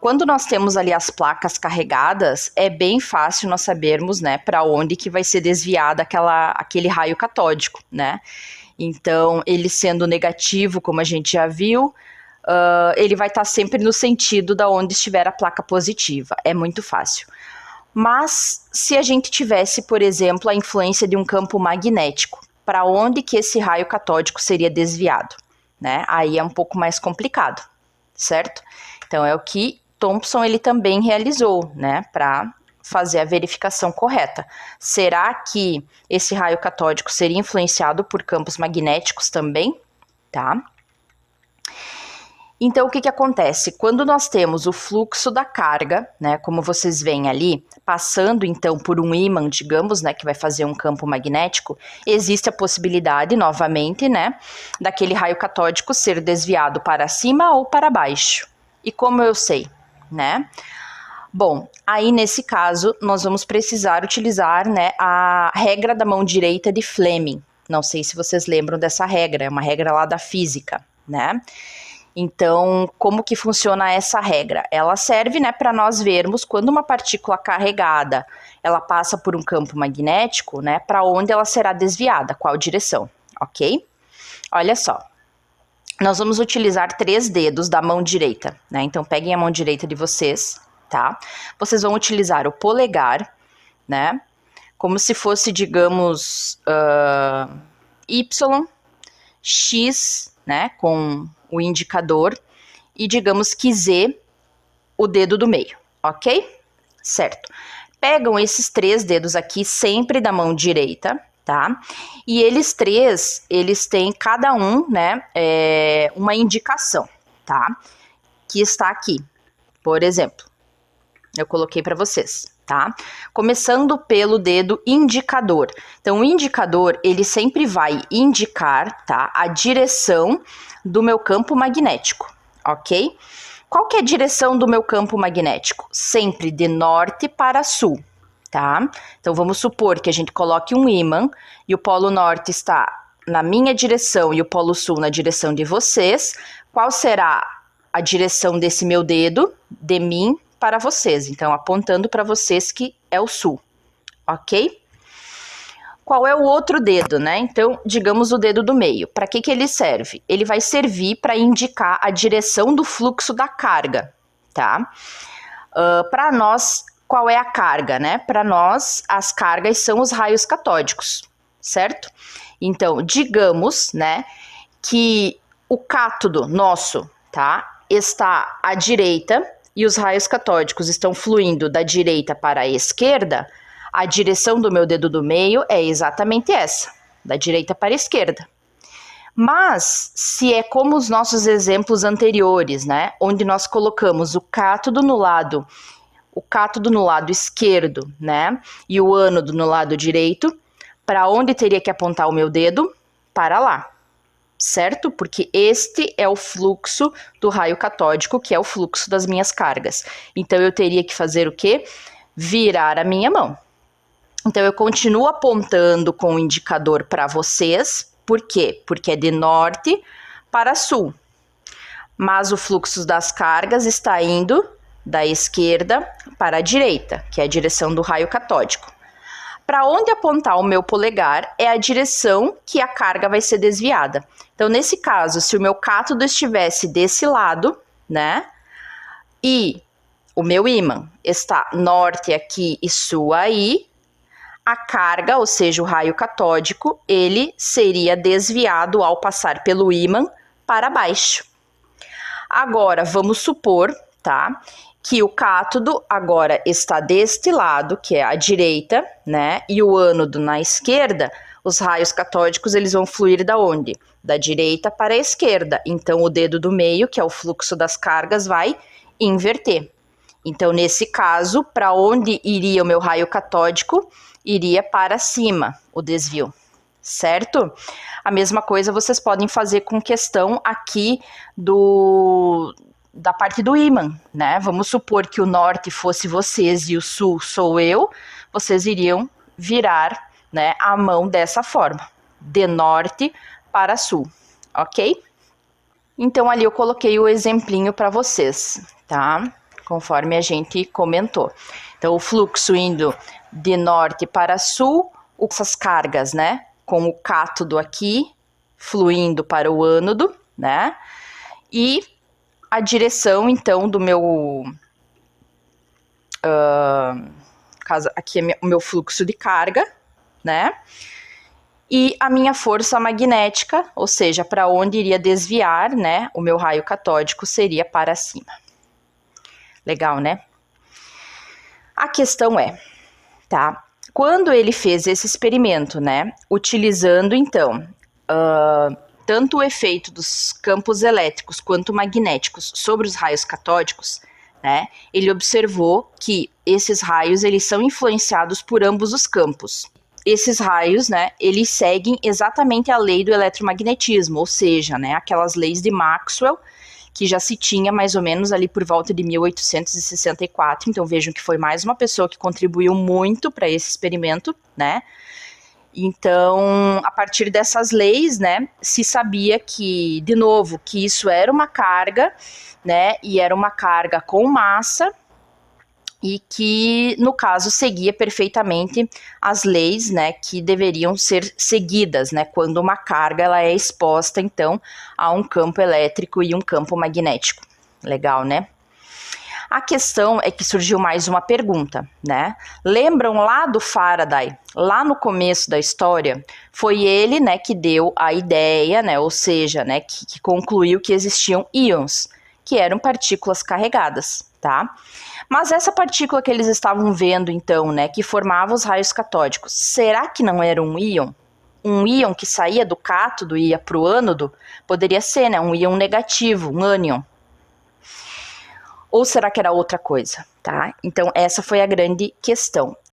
Quando nós temos ali as placas carregadas, é bem fácil nós sabermos, né, para onde que vai ser desviada aquele raio catódico, né? Então, ele sendo negativo, como a gente já viu, ele vai estar sempre no sentido da onde estiver a placa positiva. É muito fácil. Mas, se a gente tivesse, por exemplo, a influência de um campo magnético, para onde que esse raio catódico seria desviado, né? Aí é um pouco mais complicado, certo? Então, é o que Thomson ele também realizou, né, para fazer a verificação correta. Será que esse raio catódico seria influenciado por campos magnéticos também? Tá? Então, o que acontece? Quando nós temos o fluxo da carga, né, como vocês veem ali, passando então por um ímã, digamos, né, que vai fazer um campo magnético, existe a possibilidade, novamente, né, daquele raio catódico ser desviado para cima ou para baixo. E como eu sei, né? Bom, aí nesse caso, nós vamos precisar utilizar, né, a regra da mão direita de Fleming. Não sei se vocês lembram dessa regra, é uma regra lá da física, né? Então, como que funciona essa regra? Ela serve, né, para nós vermos quando uma partícula carregada, ela passa por um campo magnético, né, para onde ela será desviada, qual direção, ok? Olha só. Nós vamos utilizar 3 dedos da mão direita, né? Então, peguem a mão direita de vocês, tá? Vocês vão utilizar o polegar, né? Como se fosse, digamos, Y, X, né? Com o indicador, e digamos que Z, o dedo do meio, ok? Certo. Pegam esses 3 dedos aqui, sempre da mão direita, tá? E eles 3, eles têm cada um, né, uma indicação, tá? Que está aqui. Por exemplo, eu coloquei para vocês, tá? Começando pelo dedo indicador. Então, o indicador, ele sempre vai indicar, tá, a direção do meu campo magnético, ok? Qual que é a direção do meu campo magnético? Sempre de norte para sul, tá? Então, vamos supor que a gente coloque um ímã e o polo norte está na minha direção e o polo sul na direção de vocês. Qual será a direção desse meu dedo? De mim para vocês. Então, apontando para vocês que é o sul, ok? Qual é o outro dedo, né? Então, digamos o dedo do meio. Para que ele serve? Ele vai servir para indicar a direção do fluxo da carga, tá? Para nós, qual é a carga, né? Para nós, as cargas são os raios catódicos, certo? Então, digamos, né, que o cátodo nosso, tá, está à direita e os raios catódicos estão fluindo da direita para a esquerda. A direção do meu dedo do meio é exatamente essa, da direita para a esquerda. Mas, se é como os nossos exemplos anteriores, né, onde nós colocamos o cátodo no lado esquerdo, né, e o ânodo no lado direito, para onde teria que apontar o meu dedo? Para lá, certo? Porque este é o fluxo do raio catódico, que é o fluxo das minhas cargas. Então, eu teria que fazer o quê? Virar a minha mão. Então, eu continuo apontando com o indicador para vocês. Por quê? Porque é de norte para sul. Mas o fluxo das cargas está indo da esquerda para a direita, que é a direção do raio catódico. Para onde apontar o meu polegar é a direção que a carga vai ser desviada. Então, nesse caso, se o meu cátodo estivesse desse lado, né, e o meu ímã está norte aqui e sul aí, a carga, ou seja, o raio catódico, ele seria desviado ao passar pelo ímã para baixo. Agora, vamos supor, tá, que o cátodo agora está deste lado, que é a direita, né, e o ânodo na esquerda. Os raios catódicos, eles vão fluir da onde? Da direita para a esquerda. Então, o dedo do meio, que é o fluxo das cargas, vai inverter. Então, nesse caso, para onde iria o meu raio catódico? Iria para cima o desvio, certo? A mesma coisa vocês podem fazer com questão aqui da parte do ímã, né? Vamos supor que o norte fosse vocês e o sul sou eu, vocês iriam virar, né, a mão dessa forma, de norte para sul, ok? Então, ali eu coloquei o exemplinho para vocês, tá? Conforme a gente comentou. Então, o fluxo indo de norte para sul, essas cargas, né? Com o cátodo aqui, fluindo para o ânodo, né? E a direção, então, do meu... aqui é o meu fluxo de carga, né? E a minha força magnética, ou seja, para onde iria desviar, né? O meu raio catódico seria para cima. Legal, né? A questão é, tá? Quando ele fez esse experimento, né? Utilizando, então, tanto o efeito dos campos elétricos quanto magnéticos sobre os raios catódicos, né? Ele observou que esses raios, eles são influenciados por ambos os campos. Esses raios, né, eles seguem exatamente a lei do eletromagnetismo, ou seja, né, aquelas leis de Maxwell, que já se tinha mais ou menos ali por volta de 1864, então vejam que foi mais uma pessoa que contribuiu muito para esse experimento, né? Então, a partir dessas leis, né, se sabia que, de novo, que isso era uma carga, né, e era uma carga com massa, e que, no caso, seguia perfeitamente as leis, né, que deveriam ser seguidas, né, quando uma carga ela é exposta, então, a um campo elétrico e um campo magnético. Legal, né? A questão é que surgiu mais uma pergunta, né? Lembram lá do Faraday, lá no começo da história? Foi ele, né, que deu a ideia, né, ou seja, né, que concluiu que existiam íons, que eram partículas carregadas, tá? Mas essa partícula que eles estavam vendo, então, né, que formava os raios catódicos, será que não era um íon? Um íon que saía do cátodo e ia para o ânodo? Poderia ser, né, um íon negativo, um ânion. Ou será que era outra coisa, tá? Então, essa foi a grande questão.